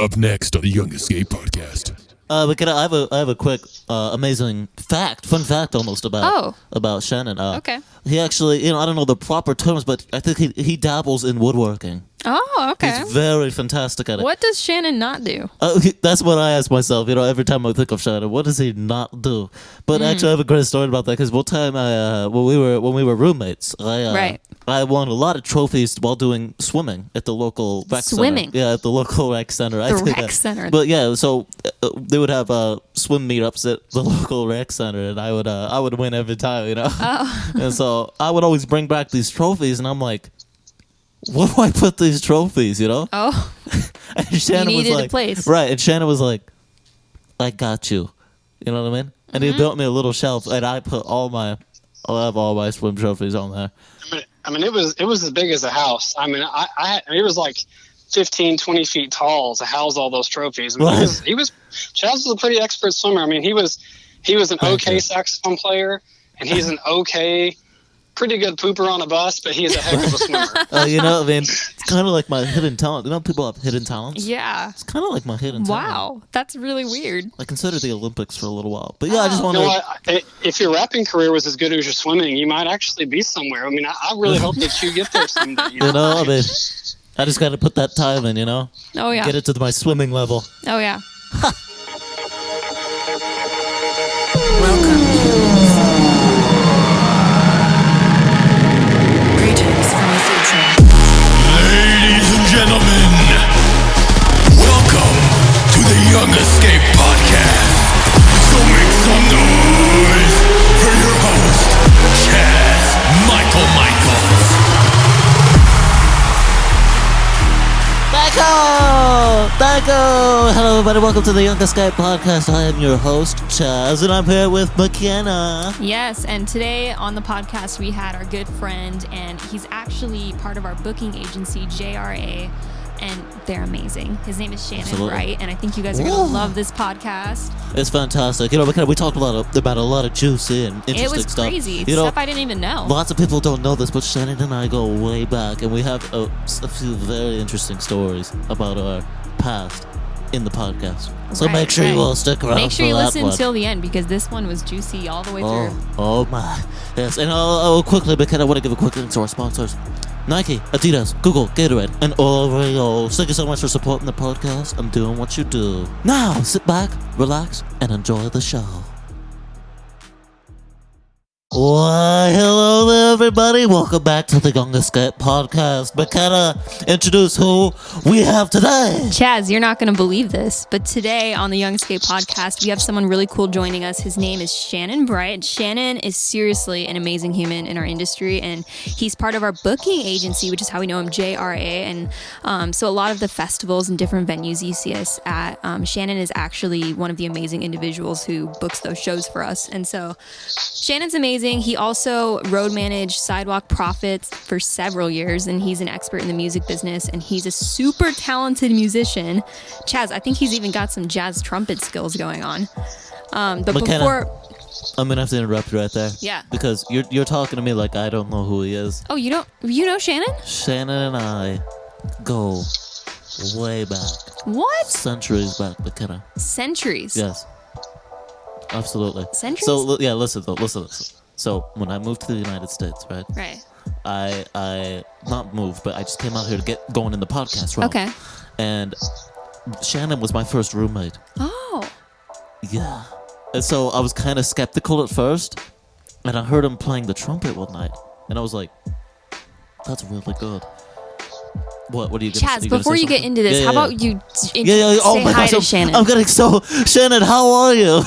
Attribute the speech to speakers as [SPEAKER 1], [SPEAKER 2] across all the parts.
[SPEAKER 1] Up next on the Young Escape podcast.
[SPEAKER 2] I have a quick, amazing fun fact almost about Shannon.
[SPEAKER 3] Okay.
[SPEAKER 2] He actually, I don't know the proper terms, but I think he dabbles in woodworking.
[SPEAKER 3] Oh, okay.
[SPEAKER 2] He's very fantastic at it.
[SPEAKER 3] What does Shannon not do?
[SPEAKER 2] That's what I ask myself. Every time I think of Shannon, what does he not do? But actually, I have a great story about that because one time, when we were roommates, I won a lot of trophies while doing swimming at the local rec center.
[SPEAKER 3] Swimming?
[SPEAKER 2] Yeah, at the local rec center.
[SPEAKER 3] The rec center.
[SPEAKER 2] But yeah, so they would have swim meetups at the local rec center, and I would win every time,
[SPEAKER 3] Oh.
[SPEAKER 2] And so I would always bring back these trophies, and I'm like, where do I put these trophies,
[SPEAKER 3] Oh.
[SPEAKER 2] And Shannon
[SPEAKER 3] You needed
[SPEAKER 2] was
[SPEAKER 3] a
[SPEAKER 2] like,
[SPEAKER 3] place.
[SPEAKER 2] right, and Shannon was like, I got you. You know what I mean? And he built me a little shelf, and I put all my swim trophies on there.
[SPEAKER 4] I mean, it was as big as a house. I mean, it was like 15, 20 feet tall to house all those trophies. I mean, Chazz was a pretty expert swimmer. I mean, he was an okay saxophone player, and he's an okay, pretty good pooper on a bus, but he is a heck of a swimmer.
[SPEAKER 2] I mean, it's kind of like my hidden talent. People have hidden talents?
[SPEAKER 3] Yeah.
[SPEAKER 2] It's kind of like my hidden talent.
[SPEAKER 3] Wow. That's really weird.
[SPEAKER 2] I considered the Olympics for a little while. But yeah, I just want
[SPEAKER 4] to... if your rapping career was as good as your swimming, you might actually be somewhere. I mean, I really hope that you get there someday.
[SPEAKER 2] I mean, I just got to put that time in,
[SPEAKER 3] Oh, yeah.
[SPEAKER 2] Get it to my swimming level.
[SPEAKER 3] Oh, yeah.
[SPEAKER 5] Welcome. Greetings from the future.
[SPEAKER 1] Ladies and gentlemen, welcome to the Young Escape podcast. So make some noise for your host, Chazz Michaels.
[SPEAKER 2] Hello, everybody. Welcome to the Young Escape podcast. I am your host, Chazz, and I'm here with McKenna.
[SPEAKER 3] Yes, and today on the podcast we had our good friend, and he's actually part of our booking agency, JRA, and they're amazing. His name is Shannon Bright, and I think you guys are going to love this podcast.
[SPEAKER 2] It's fantastic. McKenna, we talked about a lot of juicy and interesting stuff.
[SPEAKER 3] It was crazy. Stuff I didn't even know.
[SPEAKER 2] Lots of people don't know this, but Shannon and I go way back, and we have a few very interesting stories about our past in the podcast. So make sure you all stick around.
[SPEAKER 3] Make sure you listen
[SPEAKER 2] one.
[SPEAKER 3] till the end, because this one was juicy all the way through.
[SPEAKER 2] Oh my. Yes, and quickly, McKenna, I want to give a quick link to our sponsors. Nike, Adidas, Google, Gatorade, and Oreo. Thank you so much for supporting the podcast. I'm doing what you do. Now, sit back, relax, and enjoy the show. Why, hello there, everybody. Welcome back to the Young Escape podcast. McKenna, introduce who we have today.
[SPEAKER 3] Chazz, you're not going to believe this, but today on the Young Escape podcast, we have someone really cool joining us. His name is Shannon Bright. Shannon is seriously an amazing human in our industry, and he's part of our booking agency, which is how we know him, JRA. And so a lot of the festivals and different venues you see us at, Shannon is actually one of the amazing individuals who books those shows for us. And so Shannon's amazing. He also road managed Sidewalk Prophets for several years, and he's an expert in the music business, and he's a super talented musician. Chazz, I think he's even got some jazz trumpet skills going on. But
[SPEAKER 2] McKenna,
[SPEAKER 3] before...
[SPEAKER 2] I'm going to have to interrupt you right there.
[SPEAKER 3] Yeah.
[SPEAKER 2] Because you're talking to me like I don't know who he is.
[SPEAKER 3] Oh, you know Shannon?
[SPEAKER 2] Shannon and I go way back.
[SPEAKER 3] What?
[SPEAKER 2] Centuries back, McKenna.
[SPEAKER 3] Centuries?
[SPEAKER 2] Yes. Absolutely.
[SPEAKER 3] Centuries?
[SPEAKER 2] So, yeah, listen. So, when I moved to the United States, right?
[SPEAKER 3] Right.
[SPEAKER 2] I not moved, but I just came out here to get going in the podcast realm.
[SPEAKER 3] Okay.
[SPEAKER 2] And Shannon was my first roommate.
[SPEAKER 3] Oh.
[SPEAKER 2] Yeah. And so I was kind of skeptical at first, and I heard him playing the trumpet one night, and I was like, that's really good. What are you going to say?
[SPEAKER 3] Chazz, before you get into this, how about you say
[SPEAKER 2] hi
[SPEAKER 3] to Shannon?
[SPEAKER 2] I'm getting Shannon, how are you?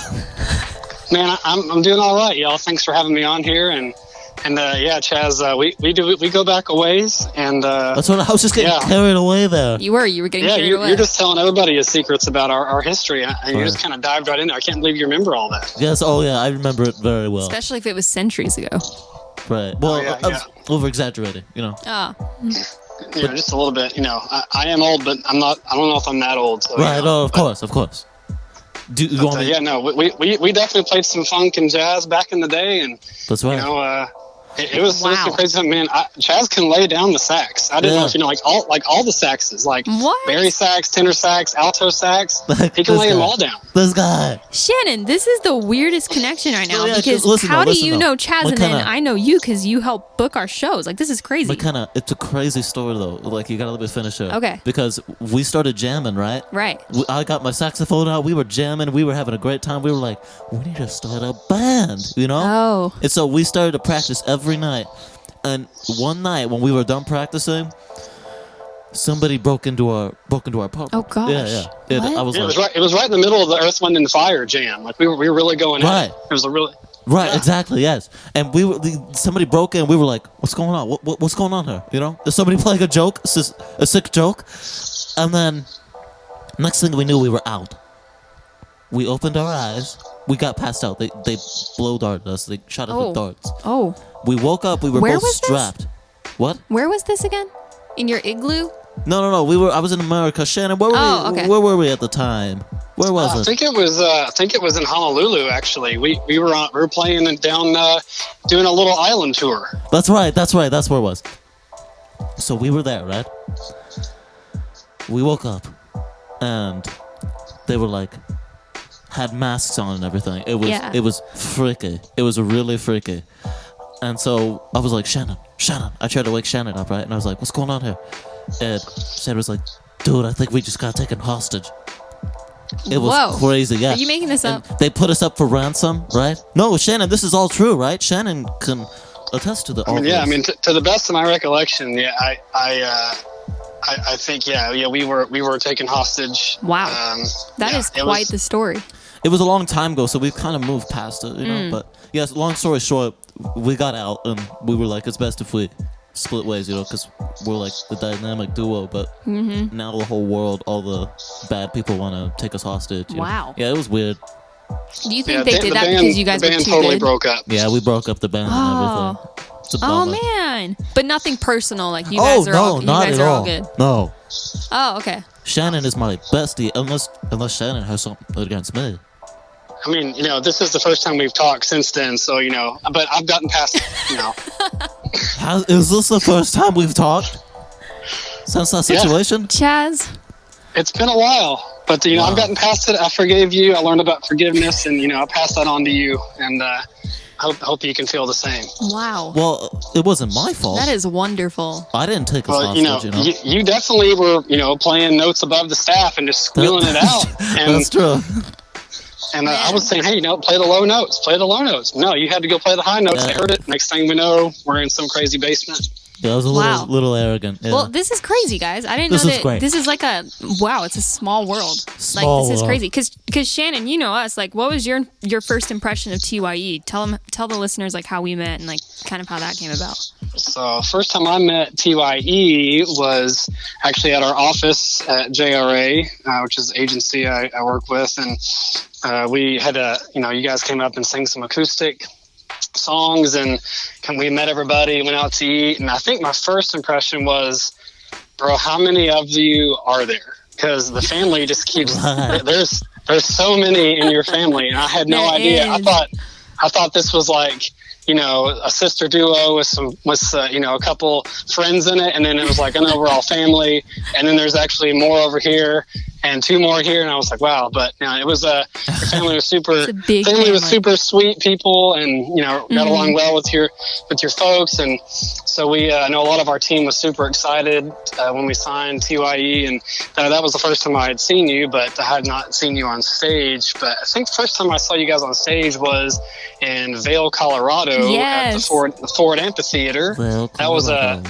[SPEAKER 4] Man, I'm doing all right, y'all. Thanks for having me on here, and yeah, Chazz, we go back a ways, and
[SPEAKER 2] that's what I was just getting carried away there.
[SPEAKER 3] You were getting carried away.
[SPEAKER 4] You're just telling everybody his secrets about our history, and you just kind of dived right in there. I can't believe you remember all that.
[SPEAKER 2] Yes, I remember it very well.
[SPEAKER 3] Especially if it was centuries ago.
[SPEAKER 2] Right. Well, I was over-exaggerating,
[SPEAKER 3] Oh.
[SPEAKER 4] Just a little bit. I am old, but I'm not. I don't know if I'm that old. So,
[SPEAKER 2] right. Of course. We definitely
[SPEAKER 4] played some funk and jazz back in the day, and
[SPEAKER 2] that's right.
[SPEAKER 4] It was
[SPEAKER 3] Wow.
[SPEAKER 4] so crazy. Man, Chazz can lay down the sax. I didn't know if you know, all the saxes, like
[SPEAKER 3] What?
[SPEAKER 4] bari sax, tenor sax, alto sax.
[SPEAKER 2] Like,
[SPEAKER 4] He can
[SPEAKER 2] this
[SPEAKER 4] lay them
[SPEAKER 2] guy.
[SPEAKER 4] all down.
[SPEAKER 2] This guy.
[SPEAKER 3] Shannon, this is the weirdest connection right now
[SPEAKER 2] Yeah,
[SPEAKER 3] because
[SPEAKER 2] listen
[SPEAKER 3] how
[SPEAKER 2] though,
[SPEAKER 3] do you
[SPEAKER 2] listen
[SPEAKER 3] know
[SPEAKER 2] though.
[SPEAKER 3] Chazz
[SPEAKER 2] What
[SPEAKER 3] and then
[SPEAKER 2] kinda-
[SPEAKER 3] I know you because you help book our shows? Like, this is crazy.
[SPEAKER 2] McKenna, it's a crazy story though. Like, you gotta let me finish it.
[SPEAKER 3] Okay.
[SPEAKER 2] Because we started jamming, right?
[SPEAKER 3] Right.
[SPEAKER 2] I got my saxophone out. We were jamming. We were having a great time. We were like, we need to start a band, you know?
[SPEAKER 3] Oh.
[SPEAKER 2] And so we started to practice every night. And one night when we were done practicing, somebody broke into our apartment.
[SPEAKER 3] Oh, gosh.
[SPEAKER 2] Yeah, yeah.
[SPEAKER 3] What?
[SPEAKER 2] I was
[SPEAKER 4] Yeah,
[SPEAKER 2] like,
[SPEAKER 4] it was right in the middle of the Earth, Wind, and Fire jam. Like we were really going
[SPEAKER 2] Right.
[SPEAKER 4] at it. It was a really.
[SPEAKER 2] right,
[SPEAKER 4] Yeah.
[SPEAKER 2] exactly, yes. And somebody broke in. We were like, what's going on? What's going on here? You know? Is somebody playing a joke? A sick joke? And then next thing we knew, we were out. We opened our eyes. We got passed out. They blow darted us. They shot us with darts.
[SPEAKER 3] Oh.
[SPEAKER 2] We woke up. We were
[SPEAKER 3] Where
[SPEAKER 2] both
[SPEAKER 3] was this?
[SPEAKER 2] strapped. What?
[SPEAKER 3] Where was this again? In your igloo?
[SPEAKER 2] No. I was in America. Shannon, where were
[SPEAKER 3] Oh,
[SPEAKER 2] we?
[SPEAKER 3] okay.
[SPEAKER 2] Where were we at the time? Where was
[SPEAKER 4] I
[SPEAKER 2] it?
[SPEAKER 4] think it was in Honolulu. Actually, we were playing down, doing a little island tour.
[SPEAKER 2] That's right. That's where it was. So we were there, right? We woke up, and they were like, had masks on and everything. It was freaky. It was really freaky. And so I was like, Shannon. I tried to wake Shannon up, right? And I was like, what's going on here? And Shannon was like, dude, I think we just got taken hostage. It was
[SPEAKER 3] Whoa.
[SPEAKER 2] crazy, yeah.
[SPEAKER 3] Are you making this
[SPEAKER 2] And
[SPEAKER 3] up?
[SPEAKER 2] they put us up for ransom, right? No, Shannon, this is all true, right? Shannon can attest to the all
[SPEAKER 4] Yeah, I
[SPEAKER 2] this.
[SPEAKER 4] mean, to the best of my recollection, yeah, I think, yeah, we were taken hostage.
[SPEAKER 3] Wow. That
[SPEAKER 4] yeah,
[SPEAKER 3] is
[SPEAKER 4] it
[SPEAKER 3] quite
[SPEAKER 4] was-
[SPEAKER 3] the story.
[SPEAKER 2] It was a long time ago, so we've kind of moved past it, you know? But, yes, long story short, we got out, and we were like, it's best if we split ways, you know, because we're like the dynamic duo, but now the whole world, all the bad people want to take us hostage. you know?
[SPEAKER 3] Wow.
[SPEAKER 2] Yeah, it was weird.
[SPEAKER 3] Do you think
[SPEAKER 4] Yeah,
[SPEAKER 3] they
[SPEAKER 4] the
[SPEAKER 3] did that
[SPEAKER 4] band-
[SPEAKER 3] because you guys
[SPEAKER 4] the
[SPEAKER 3] were
[SPEAKER 4] band
[SPEAKER 3] too
[SPEAKER 4] totally
[SPEAKER 3] good?
[SPEAKER 4] broke up.
[SPEAKER 2] Yeah, we broke up the band and everything. It's a
[SPEAKER 3] Oh
[SPEAKER 2] bummer.
[SPEAKER 3] man! But nothing personal. Like you
[SPEAKER 2] Oh,
[SPEAKER 3] guys are
[SPEAKER 2] no,
[SPEAKER 3] all. You
[SPEAKER 2] not
[SPEAKER 3] guys
[SPEAKER 2] at
[SPEAKER 3] are
[SPEAKER 2] all.
[SPEAKER 3] all good.
[SPEAKER 2] No.
[SPEAKER 3] Oh, okay.
[SPEAKER 2] Shannon is my bestie, unless Shannon has something against me.
[SPEAKER 4] I mean, you know, this is the first time we've talked since then, so you know. But I've gotten past, you know.
[SPEAKER 2] Is this the first time we've talked since that
[SPEAKER 4] Yeah.
[SPEAKER 2] situation?
[SPEAKER 3] Chazz.
[SPEAKER 4] It's been a while, but you know,
[SPEAKER 2] Wow.
[SPEAKER 4] I've gotten past it. I forgave you. I learned about forgiveness, and you know, I passed that on to you, and hope you can feel the same.
[SPEAKER 3] Wow.
[SPEAKER 2] Well, it wasn't my fault.
[SPEAKER 3] That is wonderful.
[SPEAKER 2] I didn't take us
[SPEAKER 4] Well,
[SPEAKER 2] hostage,
[SPEAKER 4] you know, you definitely were, you know, playing notes above the staff and just squealing it out. And
[SPEAKER 2] That's true.
[SPEAKER 4] And I was saying, hey, you know, play the low notes. Play the low notes. No, you had to go play the high notes.
[SPEAKER 2] Yeah.
[SPEAKER 4] They heard it. Next thing we know, we're in some crazy basement.
[SPEAKER 2] Yeah, I was a
[SPEAKER 3] Wow.
[SPEAKER 2] little arrogant. Yeah.
[SPEAKER 3] Well, this is crazy, guys. I didn't
[SPEAKER 2] This
[SPEAKER 3] know
[SPEAKER 2] is
[SPEAKER 3] that.
[SPEAKER 2] great.
[SPEAKER 3] This is like a wow. It's a small world.
[SPEAKER 2] Small
[SPEAKER 3] like this is
[SPEAKER 2] world.
[SPEAKER 3] crazy. Because Shannon, you know us. Like, what was your first impression of TYE? Tell the listeners like how we met and like kind of how that came about.
[SPEAKER 4] So first time I met TYE was actually at our office at JRA, which is the agency I work with. And we had you guys came up and sang some acoustic songs, and we met everybody, went out to eat. And I think my first impression was, bro, how many of you are there? Because the family just keeps,
[SPEAKER 2] Right.
[SPEAKER 4] there's so many in your family. And I had no
[SPEAKER 3] There
[SPEAKER 4] idea.
[SPEAKER 3] is.
[SPEAKER 4] I thought this was like, you know, a sister duo with you know, a couple friends in it, and then it was like an overall family, and then there's actually more over here and two more here, and I was like, wow. But you know, it was your family was super.
[SPEAKER 3] It's a big
[SPEAKER 4] family was
[SPEAKER 3] family.
[SPEAKER 4] super sweet people, and you know, got along well with your folks, and so we I know a lot of our team was super excited when we signed TYE, and that was the first time I had seen you, but I had not seen you on stage. But I think the first time I saw you guys on stage was in Vail, Colorado, at
[SPEAKER 3] Yes.
[SPEAKER 4] the Ford Amphitheater.
[SPEAKER 2] Well,
[SPEAKER 4] That was
[SPEAKER 2] Colorado.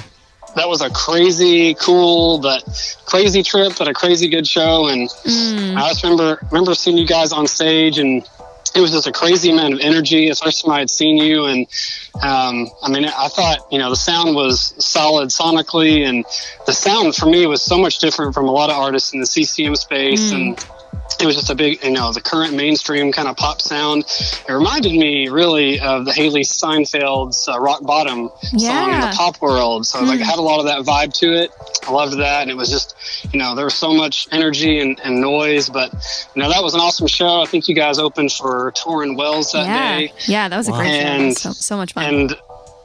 [SPEAKER 4] that was a crazy cool but crazy trip, but a crazy good show. And I just remember seeing you guys on stage, and it was just a crazy amount of energy. It's the first time I had seen you, and I mean, I thought, you know, the sound was solid sonically, and the sound for me was so much different from a lot of artists in the CCM space, and it was just a big, you know, the current mainstream kind of pop sound. It reminded me really of the Haley Steinfeld's Rock Bottom song in
[SPEAKER 3] Yeah.
[SPEAKER 4] the pop world. So like, it had a lot of that vibe to it. I loved that. And it was just, you know, there was so much energy and noise, but you know, that was an awesome show. I think you guys opened for Torrin Wells that
[SPEAKER 3] Yeah.
[SPEAKER 4] day.
[SPEAKER 3] Yeah, that was a great show.
[SPEAKER 4] And-
[SPEAKER 3] So much fun.
[SPEAKER 4] And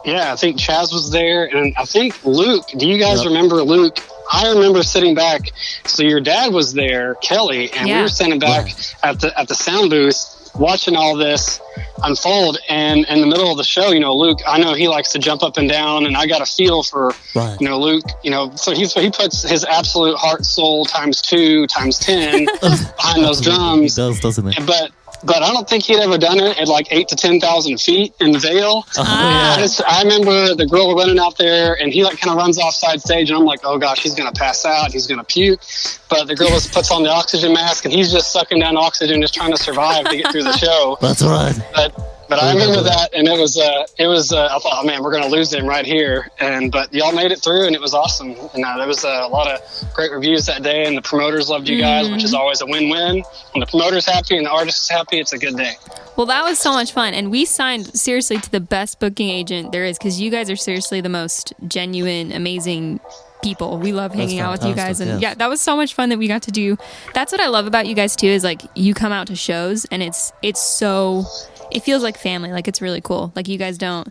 [SPEAKER 4] Yeah, I think Chazz was there, and I think Luke. Do you guys
[SPEAKER 2] Yep.
[SPEAKER 4] remember Luke? I remember sitting back. So your dad was there, Kelly, and we
[SPEAKER 3] Yeah.
[SPEAKER 4] were standing back at the sound booth watching all this unfold. And in the middle of the show, Luke, I know he likes to jump up and down, and I got a feel for,
[SPEAKER 2] Right.
[SPEAKER 4] Luke, so he puts his absolute heart, soul times 2, times 10 behind those drums.
[SPEAKER 2] He does, doesn't he?
[SPEAKER 4] But I don't think he'd ever done it at like 8 to 10,000 feet in the Vale.
[SPEAKER 2] Oh, yeah.
[SPEAKER 4] I remember the girl running out there, and he like kind of runs off side stage, and I'm like, oh gosh, he's gonna pass out, he's gonna puke. But the girl puts on the oxygen mask, and he's just sucking down oxygen, just trying to survive to get through the show.
[SPEAKER 2] That's right.
[SPEAKER 4] But I remember that, and it was. I thought, oh man, we're gonna lose him right here. But y'all made it through, and it was awesome. And there was a lot of great reviews that day, and the promoters loved you guys, which is always a win-win. When the promoter's happy and the artist is happy, it's a good day.
[SPEAKER 3] Well, that was so much fun. And we signed seriously to the best booking agent there is, because you guys are seriously the most genuine, amazing people. We love hanging out with you guys. And yeah, that was so much fun that we got to do. That's what I love about you guys too, is like you come out to shows, and it's so... It feels like family. Like it's really cool. Like you guys don't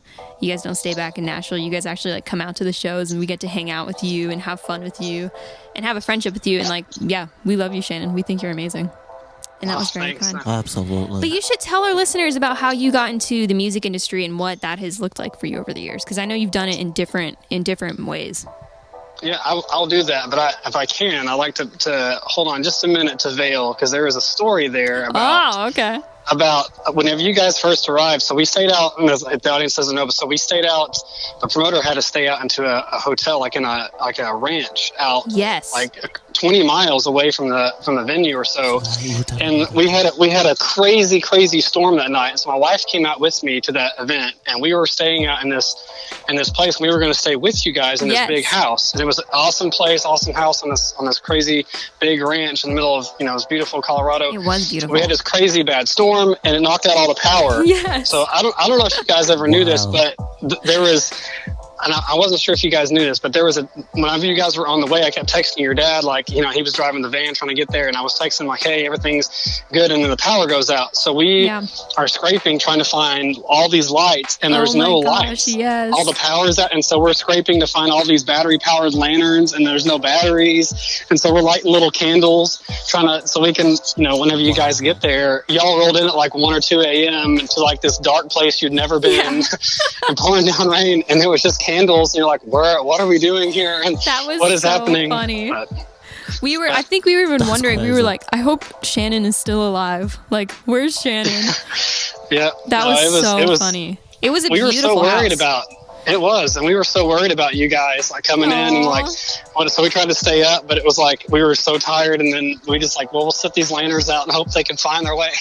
[SPEAKER 3] stay back in Nashville. You guys actually like come out to the shows, and we get to hang out with you and have fun with you and have a friendship with you. And like, yeah, we love you, Shannon. We think you're amazing. And that was very
[SPEAKER 4] Thanks.
[SPEAKER 3] kind.
[SPEAKER 2] Absolutely.
[SPEAKER 3] But you should tell our listeners about how you got into the music industry and what that has looked like for you over the years, because I know you've done it in different ways.
[SPEAKER 4] Yeah, I'll do that. But if I can, I like to hold on just a minute to Vale, because there is a story there about whenever you guys first arrived. So we stayed out, and if the audience doesn't know, but so we stayed out. The promoter had to stay out into a hotel, like in a ranch out, like 20 miles away from the venue or so. And we had a crazy storm that night. So my wife came out with me to that event, and we were staying out in this place. We were going to stay with you guys in this big house, and it was an awesome place, awesome house on this crazy big ranch in the middle of this beautiful Colorado.
[SPEAKER 3] It was beautiful.
[SPEAKER 4] We had this crazy bad storm, and it knocked out all the power.
[SPEAKER 3] Yes.
[SPEAKER 4] So I don't know if you guys ever knew this, but there was, and I wasn't sure if you guys knew this, but there was whenever you guys were on the way, I kept texting your dad, like, he was driving the van trying to get there, and I was texting like, hey, everything's good, and then the power goes out. So we are scraping, trying to find all these lights, and there's no lights.
[SPEAKER 3] Yes.
[SPEAKER 4] All the power's out, and so we're scraping to find all these battery-powered lanterns, and there's no batteries, and so we're lighting little candles, so we can, whenever you guys get there, y'all rolled in at like 1 or 2 a.m. to like this dark place you'd never been, and pouring down rain, and it was just candles, and you're like, what are we doing here, and what is happening?
[SPEAKER 3] Funny. I think we were even wondering, we were like, I hope Shannon is still alive. Like, where's Shannon?
[SPEAKER 4] Yeah.
[SPEAKER 3] That was funny. It was a beautiful house.
[SPEAKER 4] We were so worried about it was, and we were so worried about you guys like coming in and like, so we tried to stay up, but it was like we were so tired, and then we just like, we'll set these lanterns out and hope they can find their way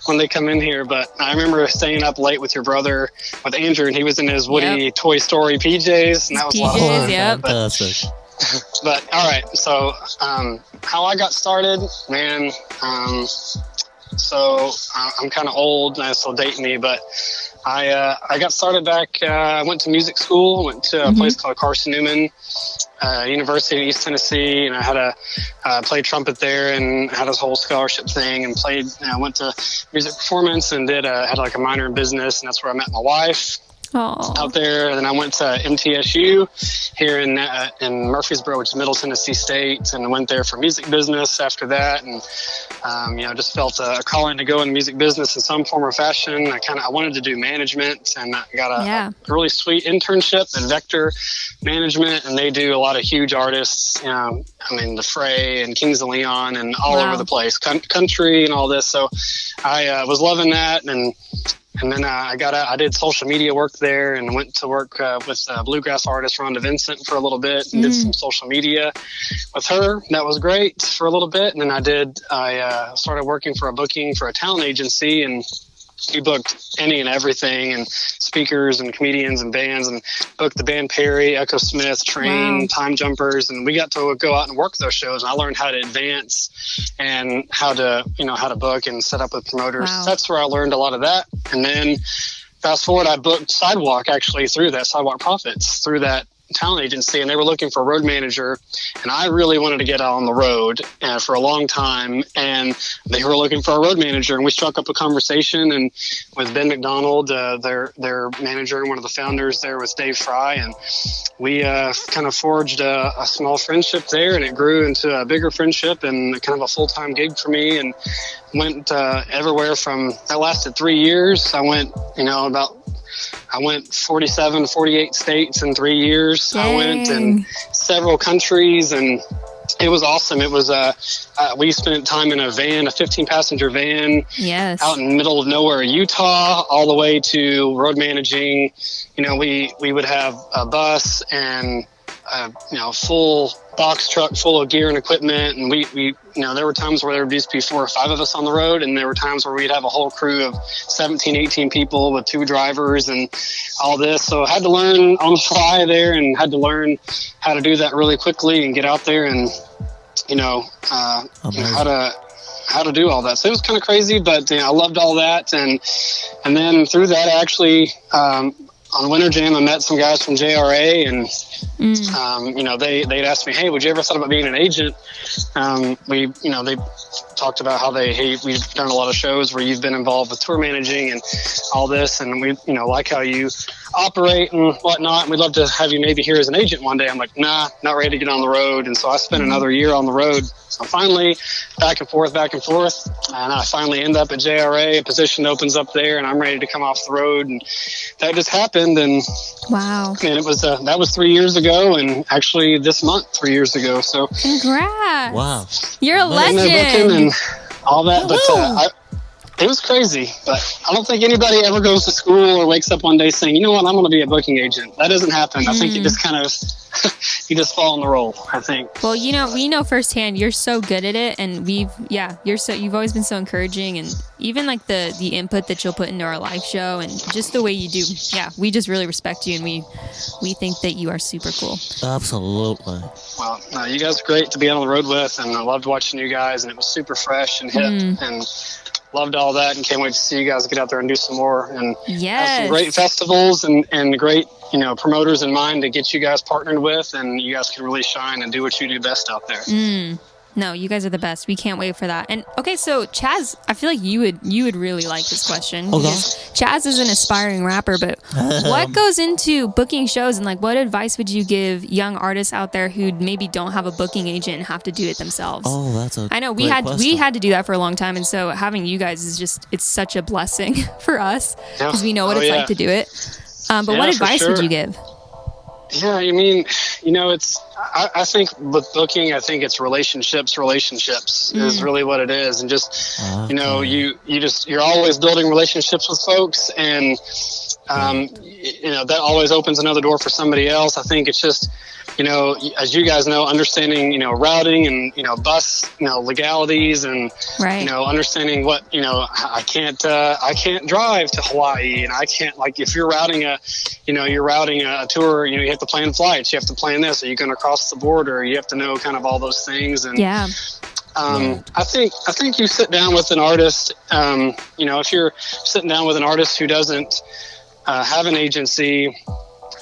[SPEAKER 4] when they come in here. But I remember staying up late with your brother, with Andrew, and he was in his Woody Toy Story PJs, and that was a lot of fun.
[SPEAKER 3] Yep.
[SPEAKER 4] But all right, so how I got started, man. So I'm kind of old, and still dating me, but I got started back. I went to music school. Went to a place called Carson Newman University in East Tennessee, and I had played trumpet there, and had this whole scholarship thing, and played. Went to music performance, and had like a minor in business, and that's where I met my wife. Out there, and then I went to MTSU here in Murfreesboro, which is Middle Tennessee State, and I went there for music business after that, and just felt a calling to go in the music business in some form or fashion. I wanted to do management, and I got a really sweet internship in Vector Management, and they do a lot of huge artists, The Fray and Kings of Leon and all over the place, country and all this. So I was loving that, and then I did social media work there, and went to work with bluegrass artist Rhonda Vincent for a little bit, and did some social media with her. That was great for a little bit. And then I started working for a booking for a talent agency, and we booked any and everything, and speakers and comedians and bands, and booked the band Perry, Echo Smith, Train, Time Jumpers, and we got to go out and work those shows. And I learned how to advance and how to book and set up with promoters. That's where I learned a lot of that. And then fast forward, I booked Sidewalk actually through that, Sidewalk Profits through that talent agency, and they were looking for a road manager, and I really wanted to get out on the road for a long time, and they were looking for a road manager, and we struck up a conversation, and with Ben McDonald, their manager and one of the founders there was Dave Fry, and we kind of forged a small friendship there, and it grew into a bigger friendship and kind of a full-time gig for me, and went everywhere from, that lasted 3 years. I went 47, 48 states in 3 years.
[SPEAKER 3] Dang.
[SPEAKER 4] I went in several countries, and it was awesome. It was we spent time in a van, a 15-passenger van,
[SPEAKER 3] Yes.
[SPEAKER 4] out in the middle of nowhere, Utah, all the way to road managing. We would have a bus and full box truck full of gear and equipment, and we there were times where there would just be 4 or 5 of us on the road, and there were times where we'd have a whole crew of 17, 18 people with 2 drivers and all this. So I had to learn on the fly there, and had to learn how to do that really quickly and get out there and how to do all that. So it was kind of crazy, but I loved all that, and then through that, actually, on Winter Jam, I met some guys from JRA, and they'd asked me, "Hey, would you ever thought about being an agent?" They talked about how we've done a lot of shows where you've been involved with tour managing and all this, and we like how you operate and whatnot, and we'd love to have you maybe here as an agent one day. I'm like, nah, not ready to get on the road. And so I spent another year on the road. So finally, back and forth, and I finally end up at JRA. A position opens up there, and I'm ready to come off the road, and that just happened. And
[SPEAKER 3] Wow.
[SPEAKER 4] and it was that was 3 years ago, and actually this month 3 years ago. So
[SPEAKER 3] Congrats.
[SPEAKER 2] Wow.
[SPEAKER 3] You're a
[SPEAKER 4] in there booking
[SPEAKER 3] legend.
[SPEAKER 4] and all that, but
[SPEAKER 3] Woo.
[SPEAKER 4] it was crazy. But I don't think anybody ever goes to school or wakes up one day saying, "You know what, I'm going to be a booking agent." That doesn't happen. I think you just kind of you just fall in the role, I think.
[SPEAKER 3] Well, we know firsthand you're so good at it, and you've always been so encouraging, and even like the input that you'll put into our live show and just the way you do. Yeah, we just really respect you, and we think that you are super cool.
[SPEAKER 2] Absolutely.
[SPEAKER 4] Well, you guys are great to be on the road with, and I loved watching you guys, and it was super fresh and hip, and loved all that, and can't wait to see you guys get out there and do some more, and have some great festivals and great promoters in mind to get you guys partnered with, and you guys can really shine and do what you do best out there.
[SPEAKER 3] No, you guys are the best. We can't wait for that. And okay, so Chazz, I feel like you would really like this question.
[SPEAKER 2] Okay.
[SPEAKER 3] Chazz is an aspiring rapper, but what goes into booking shows, and like what advice would you give young artists out there who maybe don't have a booking agent and have to do it themselves?
[SPEAKER 2] Oh, that's a
[SPEAKER 3] I know we
[SPEAKER 2] great
[SPEAKER 3] had
[SPEAKER 2] question.
[SPEAKER 3] to do that for a long time, and so having you guys is it's such a blessing for us because we know what it's like to do it. But what advice would you give?
[SPEAKER 4] Yeah, I mean, I think with booking, I think it's relationships is really what it is. And just, you're always building relationships with folks, and, that always opens another door for somebody else. I think it's just, as you guys know, understanding, routing and, bus, legalities, and, understanding what, I can't drive to Hawaii, and I can't, like, if you're routing a tour, you have to plan flights, you have to plan this, are you going to cross the border, you have to know kind of all those things. And I think you sit down with an artist, if you're sitting down with an artist who doesn't have an agency,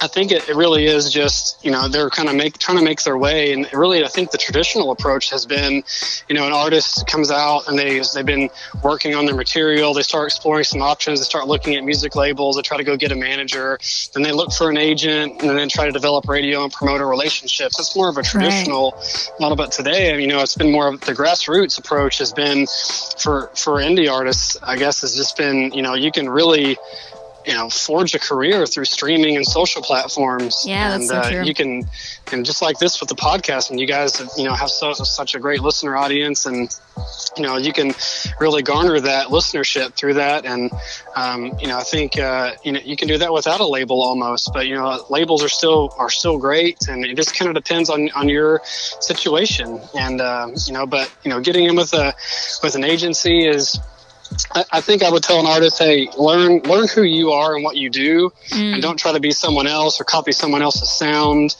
[SPEAKER 4] I think it really is just, they're kind of trying to make their way. And really, I think the traditional approach has been, an artist comes out and they've been working on their material. They start exploring some options. They start looking at music labels. They try to go get a manager. Then they look for an agent and then try to develop radio and promoter relationships. It's more of a traditional model. But today, it's been more of the grassroots approach has been for indie artists, I guess, has just been, you can really forge a career through streaming and social platforms.
[SPEAKER 3] Yeah,
[SPEAKER 4] and
[SPEAKER 3] that's so true.
[SPEAKER 4] you can, and just like this with the podcast, and you guys, have such a great listener audience, and you can really garner that listenership through that. And I think you can do that without a label almost. But labels are still great, and it just kind of depends on your situation. And but getting in with an agency is. I think I would tell an artist, hey, learn who you are and what you do, and don't try to be someone else or copy someone else's sound.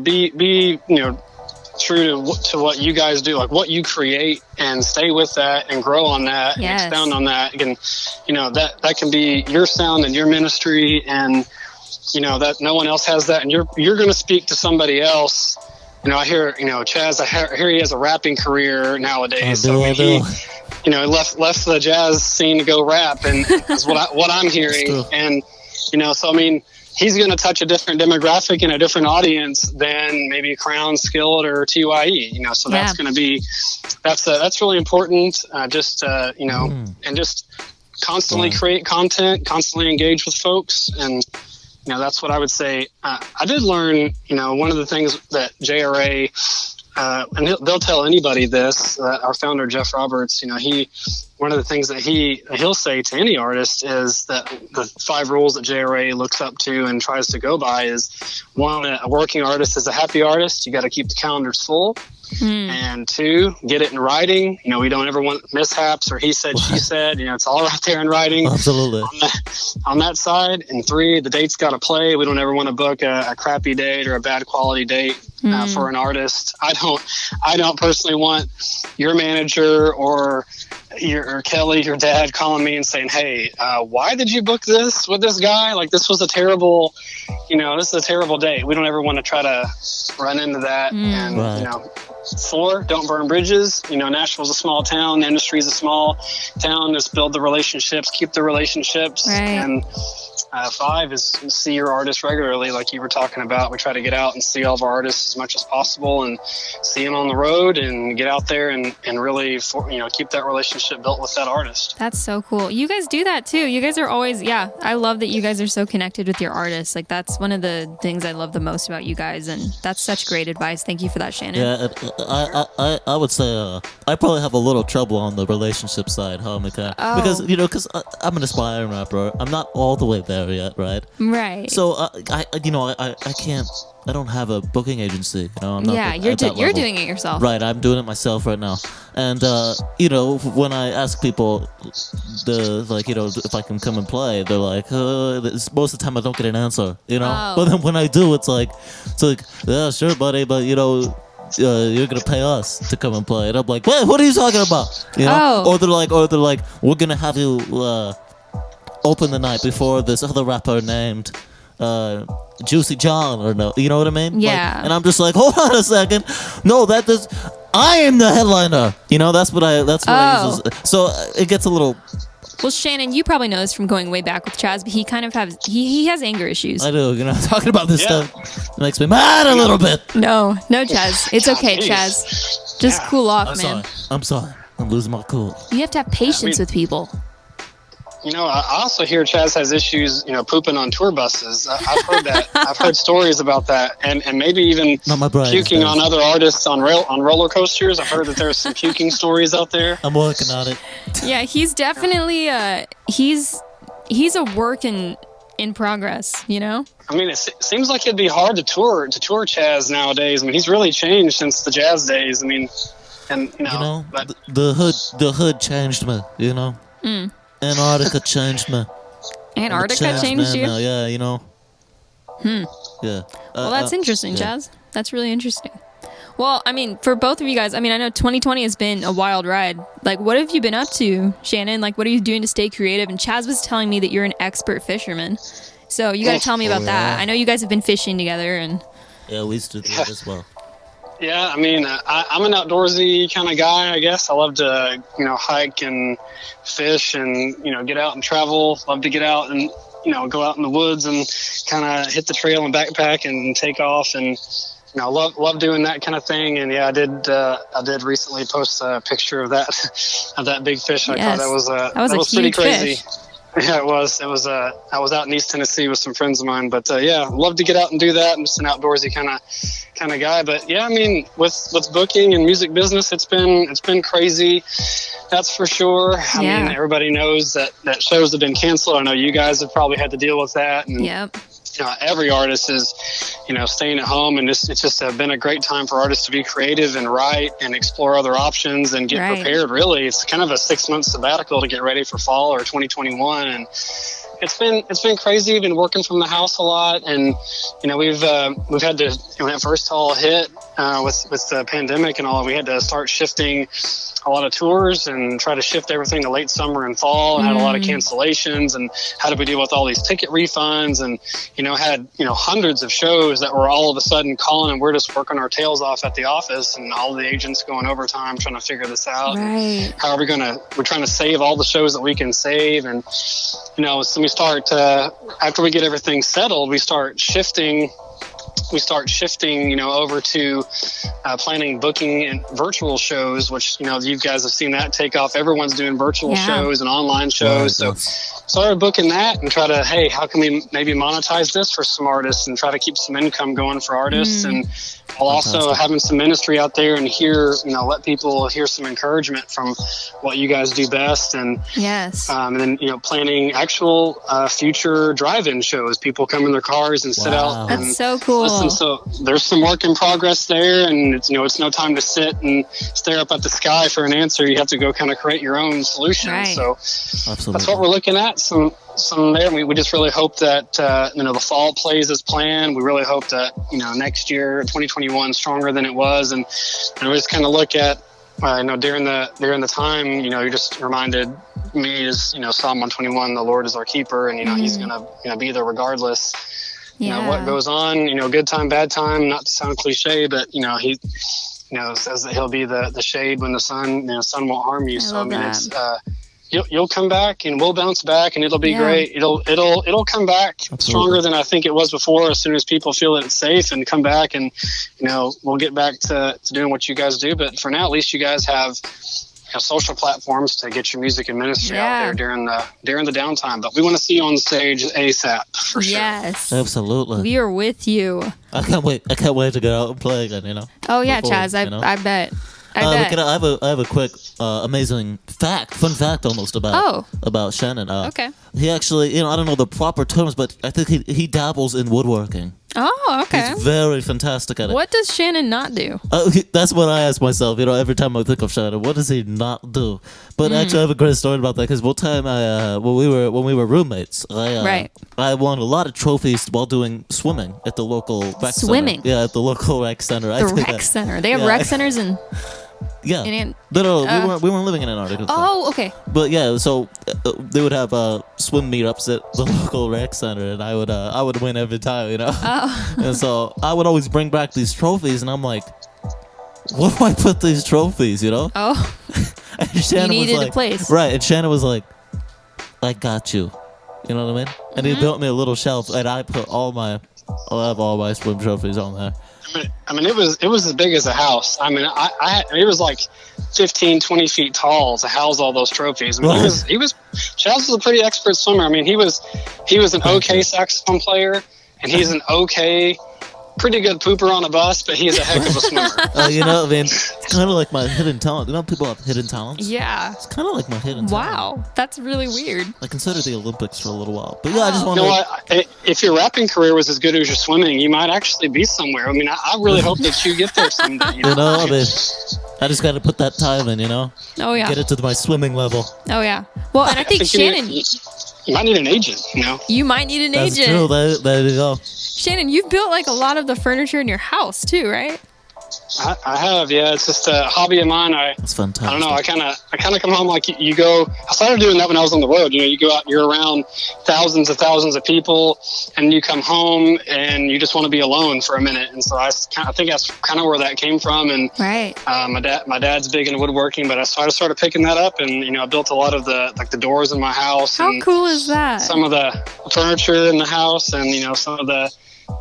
[SPEAKER 4] Be true to what you guys do, like what you create, and stay with that and grow on that and expound on that. And that can be your sound and your ministry, and that no one else has that, and you're going to speak to somebody else. I hear, Chazz, I hear he has a rapping career nowadays. He left the jazz scene to go rap, and that's what I'm hearing. And, so I mean, he's going to touch a different demographic and a different audience than maybe Crown, Skillet, or TYE. So that's going to be that's really important. And just constantly create content, constantly engage with folks, and that's what I would say. I did learn, one of the things that JRA, and they'll tell anybody this, our founder, Jeff Roberts, one of the things that he'll say to any artist is that the 5 rules that JRA looks up to and tries to go by is, 1, a working artist is a happy artist. You got to keep the calendars full. And 2, get it in writing. We don't ever want mishaps or he said, she said. It's all right there in writing.
[SPEAKER 2] Absolutely.
[SPEAKER 4] On that side. And 3, the date's got to play. We don't ever want to book a crappy date or a bad quality date for an artist. I don't personally want your manager or Kelly, your dad, calling me and saying, "Hey, why did you book this with this guy? Like, this was a terrible, this is a terrible date." We don't ever want to try to run into that. And,
[SPEAKER 2] Right.
[SPEAKER 4] 4, don't burn bridges. Nashville's a small town. The industry's a small town. Just build the relationships, keep the relationships.
[SPEAKER 3] Right.
[SPEAKER 4] And 5 is see your artists regularly, like you were talking about. We try to get out and see all of our artists as much as possible and see them on the road and get out there and really, keep that relationship built with that artist.
[SPEAKER 3] That's so cool. You guys do that too. You guys are always, I love that you guys are so connected with your artists. Like, that's one of the things I love the most about you guys, and that's such great advice. Thank you for that, Shannon.
[SPEAKER 2] Yeah, I would say I probably have a little trouble on the relationship side, mckenna? Because I'm an aspiring rapper. I'm not all the way there yet, right?
[SPEAKER 3] Right.
[SPEAKER 2] So I can't. I don't have a booking agency. I'm not
[SPEAKER 3] you're
[SPEAKER 2] at that level.
[SPEAKER 3] doing it yourself.
[SPEAKER 2] Right, I'm doing it myself right now. And when I ask people, if I can come and play, they're like, most of the time I don't get an answer. But then when I do, it's like, yeah, sure, buddy, but you're gonna pay us to come and play. And I'm like, what are you talking about? Or they're like, we're gonna have you open the night before this other rapper named Juicy John, or no, you know what I mean?
[SPEAKER 3] Yeah.
[SPEAKER 2] And I'm just like, hold on a second, no, I am the headliner. That's what I use. So it gets a little.
[SPEAKER 3] Well, Shannon, you probably know this from going way back with Chazz, but he kind of he has anger issues.
[SPEAKER 2] I do. Talking about this stuff makes me mad a little bit.
[SPEAKER 3] No, Chazz. It's okay, Chazz. Just cool off, man.
[SPEAKER 2] I'm sorry. I'm losing my cool.
[SPEAKER 3] You have to have patience with people.
[SPEAKER 4] I also hear Chazz has issues, pooping on tour buses. I've heard that. I've heard stories about that, and maybe even puking on other artists on roller coasters. I've heard that there's some puking stories out there.
[SPEAKER 2] I'm working on it.
[SPEAKER 3] Yeah, he's definitely he's a work in progress. I
[SPEAKER 4] mean, it seems like it'd be hard to tour Chazz nowadays. I mean, he's really changed since the jazz days. I mean, and but
[SPEAKER 2] the hood changed me. Antarctica changed me.
[SPEAKER 3] Antarctica changed you?
[SPEAKER 2] Yeah,
[SPEAKER 3] Yeah. Well, that's interesting, Chazz. That's really interesting. Well, I mean, for both of you guys, I know 2020 has been a wild ride. Like, what have you been up to, Shannon? Like, what are you doing to stay creative? And Chazz was telling me that you're an expert fisherman. So you got to tell me about that. I know you guys have been fishing together. And
[SPEAKER 2] yeah, we used to do that as well.
[SPEAKER 4] Yeah, I mean, I'm an outdoorsy kind of guy, I guess. I love to, hike and fish and, get out and travel. Love to get out and, go out in the woods and kind of hit the trail and backpack and take off. And, love doing that kind of thing. And yeah, I did recently post a picture of that big fish. I thought that was pretty crazy. Fish. Yeah, it was. I was out in East Tennessee with some friends of mine, but love to get out and do that. I'm just an outdoorsy kind of guy. But yeah, I mean, with booking and music business, it's been crazy. That's for sure. I mean, everybody knows that shows have been canceled. I know you guys have probably had to deal with that. And, every artist is, staying at home, and it's just been a great time for artists to be creative and write and explore other options and get prepared. Really, it's kind of a 6-month sabbatical to get ready for fall or 2021, and it's been crazy. We've been working from the house a lot, and we've had to, when it first all hit with the pandemic and all, we had to start shifting tours and try to shift everything to late summer and fall, and had a lot of cancellations, and how did we deal with all these ticket refunds, and had hundreds of shows that were all of a sudden calling, and we're just working our tails off at the office, and all the agents going overtime trying to figure this out.
[SPEAKER 3] Right.
[SPEAKER 4] How are we're trying to save all the shows that we can save, and so we start after we get everything settled, we start shifting over to planning, booking, and virtual shows, which you guys have seen that take off. Everyone's doing virtual shows and online shows.
[SPEAKER 2] Right,
[SPEAKER 4] So started booking that and try to, hey, how can we maybe monetize this for some artists and try to keep some income going for artists, and while also having some ministry out there and let people hear some encouragement from what you guys do best, and
[SPEAKER 3] Yes.
[SPEAKER 4] and then actual future drive-in shows. People come in their cars and sit out.
[SPEAKER 3] That's
[SPEAKER 4] and
[SPEAKER 3] so cool.
[SPEAKER 4] listen. So there's some work in progress there, and it's no time to sit and stare up at the sky for an answer. You have to go kind of create your own solution.
[SPEAKER 3] Right.
[SPEAKER 4] So
[SPEAKER 2] Absolutely.
[SPEAKER 4] that's what we're looking at. Some there. We just really hope that the fall plays as planned. We really hope that next year, 2021, stronger than it was, and we just kind of look at during the time, you just reminded me is Psalm 121, the Lord is our keeper, and He's gonna be there regardless. What goes on, good time, bad time. Not to sound cliche, but He says that He'll be the shade when the sun won't harm you. So it's you'll come back, and we'll bounce back, and it'll be great. It'll come back stronger than I think it was before. As soon as people feel that it's safe and come back, and we'll get back to doing what you guys do. But for now, at least you guys have social platforms to get your music and ministry out there during the downtime. But we want to see you on stage ASAP for sure.
[SPEAKER 3] Yes.
[SPEAKER 2] Absolutely.
[SPEAKER 3] We are with you.
[SPEAKER 2] I can't wait to go out and play again.
[SPEAKER 3] Oh yeah,
[SPEAKER 2] Before,
[SPEAKER 3] Chazz. I bet. I bet.
[SPEAKER 2] McKenna, I have a quick, amazing fun fact almost about Shannon.
[SPEAKER 3] Okay.
[SPEAKER 2] He actually, I don't know the proper terms, but I think he dabbles in woodworking.
[SPEAKER 3] Oh, okay.
[SPEAKER 2] He's very fantastic at it.
[SPEAKER 3] What does Shannon not do?
[SPEAKER 2] That's what I ask myself. Every time I think of Shannon, what does he not do? But actually, I have a great story about that, because one time when we were roommates, I won a lot of trophies while doing swimming at the local rec
[SPEAKER 3] Swimming?
[SPEAKER 2] center. Yeah, at the local rec center.
[SPEAKER 3] The rec center. They have rec centers in.
[SPEAKER 2] Yeah.
[SPEAKER 3] In
[SPEAKER 2] No, we weren't living in Antarctica.
[SPEAKER 3] Oh, okay.
[SPEAKER 2] But yeah, so they would have swim meetups at the local rec center, and I would win every time,
[SPEAKER 3] Oh.
[SPEAKER 2] And so I would always bring back these trophies, and I'm like, where do I put these trophies,
[SPEAKER 3] Oh.
[SPEAKER 2] And Shannon
[SPEAKER 3] You needed
[SPEAKER 2] was like,
[SPEAKER 3] a place.
[SPEAKER 2] right? And Shannon was like, I got you. You know what I mean? And he built me a little shelf, and I put all my swim trophies on there.
[SPEAKER 4] I mean, it was as big as a house. I mean, it was like 15, 20 feet tall to house all those trophies. I mean, Chazz was a pretty expert swimmer. I mean, he was an okay saxophone player, and he's an okay, pretty good pooper on a bus, but he's a heck of a swimmer.
[SPEAKER 2] I mean, it's kind of like my hidden talent. People have hidden talents?
[SPEAKER 3] Yeah.
[SPEAKER 2] It's kind of like my hidden talent.
[SPEAKER 3] Wow. That's really weird.
[SPEAKER 2] I considered the Olympics for a little while. But yeah, I just want
[SPEAKER 4] if your rapping career was as good as your swimming, you might actually be somewhere. I mean, I really hope that you get there someday.
[SPEAKER 2] I mean, I just got to put that time in,
[SPEAKER 3] Oh, yeah.
[SPEAKER 2] Get it to my swimming level.
[SPEAKER 3] Oh, yeah. Well, and I think Shannon...
[SPEAKER 4] You might need an agent,
[SPEAKER 3] You might need an
[SPEAKER 2] That's
[SPEAKER 3] agent.
[SPEAKER 2] true. There you go.
[SPEAKER 3] Shannon, you've built like a lot of the furniture in your house too, right?
[SPEAKER 4] I have, yeah. It's just a hobby of mine.
[SPEAKER 2] That's fantastic.
[SPEAKER 4] I don't know. I kind of come home like you go. I started doing that when I was on the road. You go out and you're around thousands of people, and you come home and you just want to be alone for a minute. And so I think that's kind of where that came from. And
[SPEAKER 3] right.
[SPEAKER 4] My dad's big into woodworking, but I started picking that up, and I built a lot of the doors in my house.
[SPEAKER 3] How
[SPEAKER 4] and
[SPEAKER 3] cool is that?
[SPEAKER 4] Some of the furniture in the house, and some of the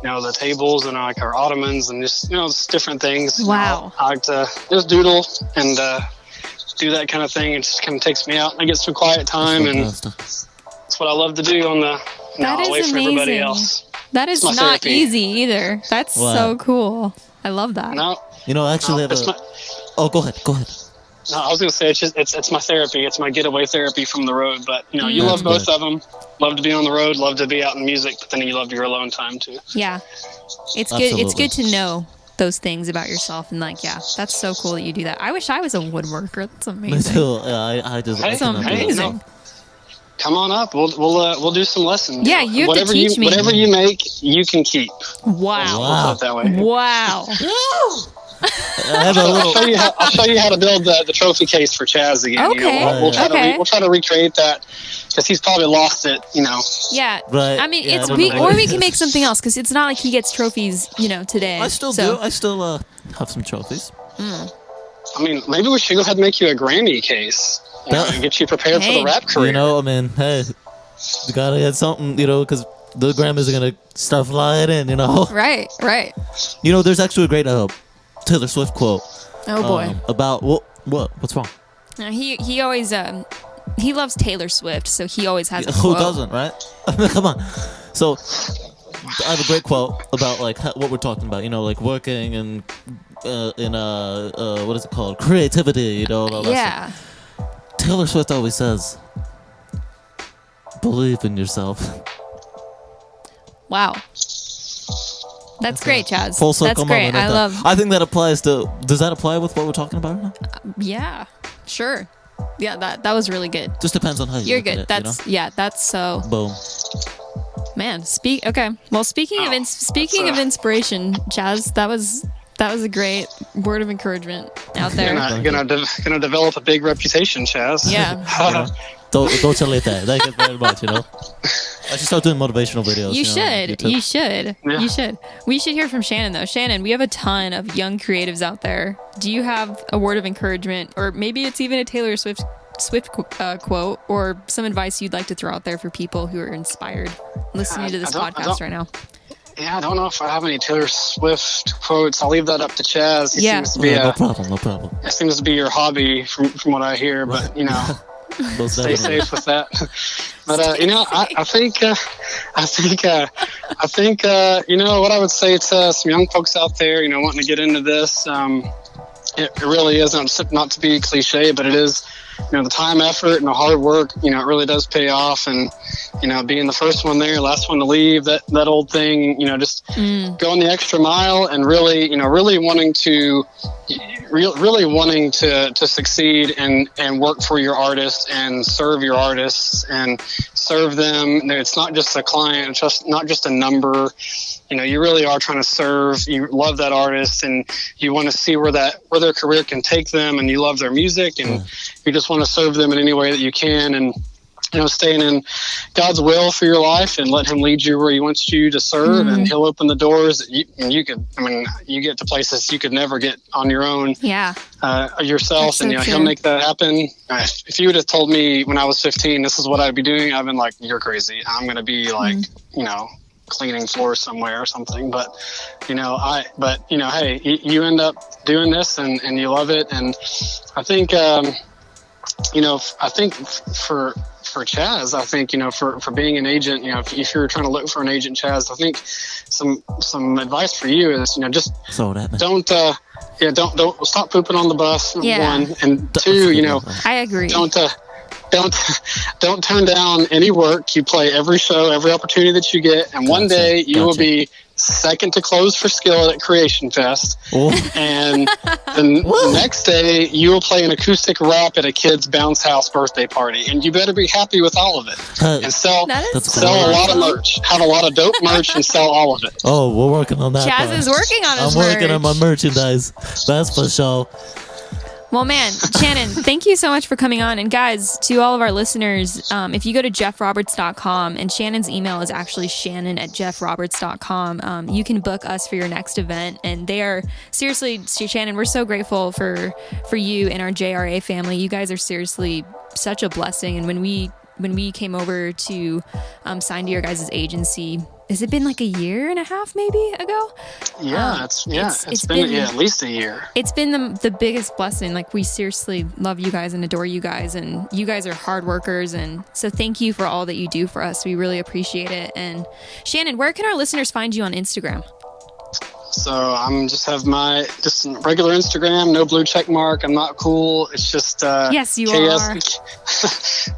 [SPEAKER 4] the tables and like our ottomans and just different things.
[SPEAKER 3] Wow.
[SPEAKER 4] I like to just doodle and do that kind of thing. It just kind of takes me out. I get some quiet time, and that's what I love to do on the away from everybody else.
[SPEAKER 3] That is not
[SPEAKER 4] therapy.
[SPEAKER 3] Easy either. That's so cool. I love that.
[SPEAKER 4] No,
[SPEAKER 2] actually, oh, go ahead.
[SPEAKER 4] No, I was going to say it's my therapy. It's my getaway therapy from the road. But you love both of them. Love to be on the road. Love to be out in music. But then you love your alone time too.
[SPEAKER 3] Yeah, it's good. It's good to know those things about yourself, and that's so cool that you do that. I wish I was a woodworker. That's amazing.
[SPEAKER 2] Me too. I just.
[SPEAKER 3] That's amazing.
[SPEAKER 4] Come on up. We'll do some lessons.
[SPEAKER 3] Yeah, you have to teach me.
[SPEAKER 4] Whatever you make, you can keep.
[SPEAKER 3] Wow.
[SPEAKER 4] We'll put it that way.
[SPEAKER 3] Wow.
[SPEAKER 2] I have a little.
[SPEAKER 4] I'll show you how to build the trophy case for Chazz again.
[SPEAKER 3] Okay.
[SPEAKER 4] We'll try
[SPEAKER 3] Okay.
[SPEAKER 4] we'll try to recreate that because he's probably lost it.
[SPEAKER 3] Yeah.
[SPEAKER 2] Right.
[SPEAKER 3] I mean,
[SPEAKER 2] Yeah, I
[SPEAKER 3] it's
[SPEAKER 2] don't
[SPEAKER 3] we
[SPEAKER 2] know.
[SPEAKER 3] or we can make something else because it's not like he gets trophies, today.
[SPEAKER 2] I still
[SPEAKER 3] so.
[SPEAKER 2] do. I still have some trophies.
[SPEAKER 4] I mean, maybe we should go ahead and make you a Grammy case and get you prepared for
[SPEAKER 3] Hey.
[SPEAKER 4] the rap career.
[SPEAKER 2] Hey, you gotta get something, because the Grammys are gonna start flying in,
[SPEAKER 3] Right.
[SPEAKER 2] There's actually a great Taylor Swift quote.
[SPEAKER 3] Oh boy.
[SPEAKER 2] About what's wrong?
[SPEAKER 3] No, he always he loves Taylor Swift, so he always has a
[SPEAKER 2] Who
[SPEAKER 3] quote.
[SPEAKER 2] doesn't, right? Come on. So I have a great quote about like what we're talking about, like working and what is it called? Creativity, all that
[SPEAKER 3] Yeah.
[SPEAKER 2] stuff. Taylor Swift always says, "Believe in yourself."
[SPEAKER 3] Wow. That's great, Chazz.
[SPEAKER 2] Full circle
[SPEAKER 3] That's great.
[SPEAKER 2] moment.
[SPEAKER 3] I love.
[SPEAKER 2] I think that applies to. Does that apply with what we're talking about right now?
[SPEAKER 3] Yeah. Sure. Yeah. That was really good.
[SPEAKER 2] Just depends on how you
[SPEAKER 3] You're
[SPEAKER 2] look
[SPEAKER 3] good.
[SPEAKER 2] at it,
[SPEAKER 3] That's yeah. That's so.
[SPEAKER 2] Boom.
[SPEAKER 3] Man, okay. Well, speaking of inspiration, Chazz, that was a great word of encouragement out there.
[SPEAKER 4] Gonna develop a big reputation, Chazz.
[SPEAKER 3] Yeah.
[SPEAKER 2] Don't tell it that. Thank you very much. I should start doing motivational videos.
[SPEAKER 3] You
[SPEAKER 2] on
[SPEAKER 3] should.
[SPEAKER 2] YouTube.
[SPEAKER 3] You should.
[SPEAKER 4] Yeah.
[SPEAKER 3] You should. We should hear from Shannon though. Shannon, we have a ton of young creatives out there. Do you have a word of encouragement, or maybe it's even a Taylor Swift quote, or some advice you'd like to throw out there for people who are inspired listening to this podcast right now?
[SPEAKER 4] Yeah, I don't know if I have any Taylor Swift quotes. I'll leave that up to Chazz. He
[SPEAKER 3] Yeah.
[SPEAKER 4] seems to be
[SPEAKER 2] No problem.
[SPEAKER 4] it seems to be your hobby from what I hear, but
[SPEAKER 2] Most
[SPEAKER 4] stay
[SPEAKER 2] definitely.
[SPEAKER 4] safe with that. But I think what I would say to some young folks out there, wanting to get into this, it really isn't, not to be cliche, but it is, the time, effort, and the hard work. It really does pay off, and being the first one there, last one to leave, that old thing. Just going the extra mile, and really wanting to succeed and work for your artist and serve your artists and serve them. It's not just a client, it's just not just a number. You really are trying to serve. You love that artist, and you want to see where their career can take them, and you love their music, and you just want to serve them in any way that you can, and staying in God's will for your life and let Him lead you where He wants you to serve, and He'll open the doors. You get to places you could never get on your own.
[SPEAKER 3] Yeah.
[SPEAKER 4] Yourself,
[SPEAKER 3] That's
[SPEAKER 4] and
[SPEAKER 3] so
[SPEAKER 4] He'll
[SPEAKER 3] true.
[SPEAKER 4] make that happen. If you would have told me when I was 15, this is what I'd be doing, I've been like, you're crazy. I'm going to be like, cleaning floors somewhere or something. But, hey, you end up doing this and you love it. And I think, for Chazz, I think, for being an agent, if you're trying to look for an agent, Chazz, I think some advice for you is, just
[SPEAKER 2] So what happened?
[SPEAKER 4] don't stop pooping on the bus.
[SPEAKER 3] Yeah.
[SPEAKER 4] One, and two,
[SPEAKER 3] I agree.
[SPEAKER 4] don't turn down any work. You play every show, every opportunity that you get, and one day you will be second to close for skill at Creation Fest, and the next day you will play an acoustic rap at a kid's bounce house birthday party, and you better be happy with all of it and sell
[SPEAKER 2] That's
[SPEAKER 4] sell a
[SPEAKER 2] cool.
[SPEAKER 4] lot of merch, have a lot of dope merch, and sell all of it.
[SPEAKER 2] Oh, we're working on that.
[SPEAKER 3] Chazz
[SPEAKER 2] part.
[SPEAKER 3] is working on his
[SPEAKER 2] I'm working on my
[SPEAKER 3] merch.
[SPEAKER 2] merchandise. That's for sure.
[SPEAKER 3] Well, man, Shannon, thank you so much for coming on. And guys, to all of our listeners, if you go to jeffroberts.com, and Shannon's email is actually shannon@jeffroberts.com, you can book us for your next event. And they are seriously, Shannon, we're so grateful for you and our JRA family. You guys are seriously such a blessing. And when we came over to sign to your guys' agency, has it been like a year and a half maybe ago?
[SPEAKER 4] Yeah, it's been at least a year.
[SPEAKER 3] It's been the biggest blessing. Like, we seriously love you guys and adore you guys, and you guys are hard workers, and so thank you for all that you do for us. We really appreciate it. And Shannon, where can our listeners find you on Instagram?
[SPEAKER 4] So I'm just have my regular Instagram, no blue check mark. I'm not cool. It's just
[SPEAKER 3] Yes, you
[SPEAKER 4] KS,
[SPEAKER 3] are.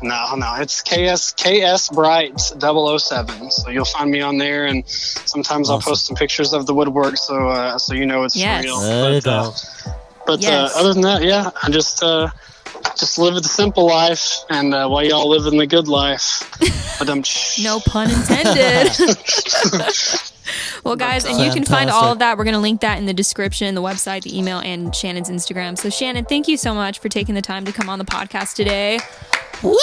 [SPEAKER 4] No, it's KS Bright 007. So you'll find me on there, and sometimes I'll post some pictures of the woodwork, so it's
[SPEAKER 3] Yes.
[SPEAKER 4] real.
[SPEAKER 2] There you go.
[SPEAKER 4] But
[SPEAKER 3] Yes.
[SPEAKER 4] other than that, yeah, I just live the simple life, and while y'all live in the good life.
[SPEAKER 3] No pun intended. Well, guys, and you can find all of that. We're going to link that in the description, the website, the email, and Shannon's Instagram. So, Shannon, thank you so much for taking the time to come on the podcast today. Woo!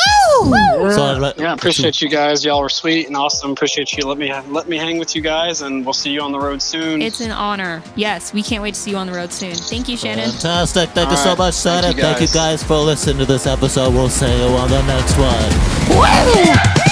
[SPEAKER 4] Yeah, appreciate you guys. Y'all were sweet and awesome. Appreciate you. Let me hang with you guys, and we'll see you on the road soon.
[SPEAKER 3] It's an honor. Yes, we can't wait to see you on the road soon. Thank you, Shannon.
[SPEAKER 2] Fantastic. Thank you so
[SPEAKER 4] right.
[SPEAKER 2] much, Shannon.
[SPEAKER 4] Thank you
[SPEAKER 2] Thank you guys for listening to this episode. We'll see you on the next one.
[SPEAKER 3] Woo!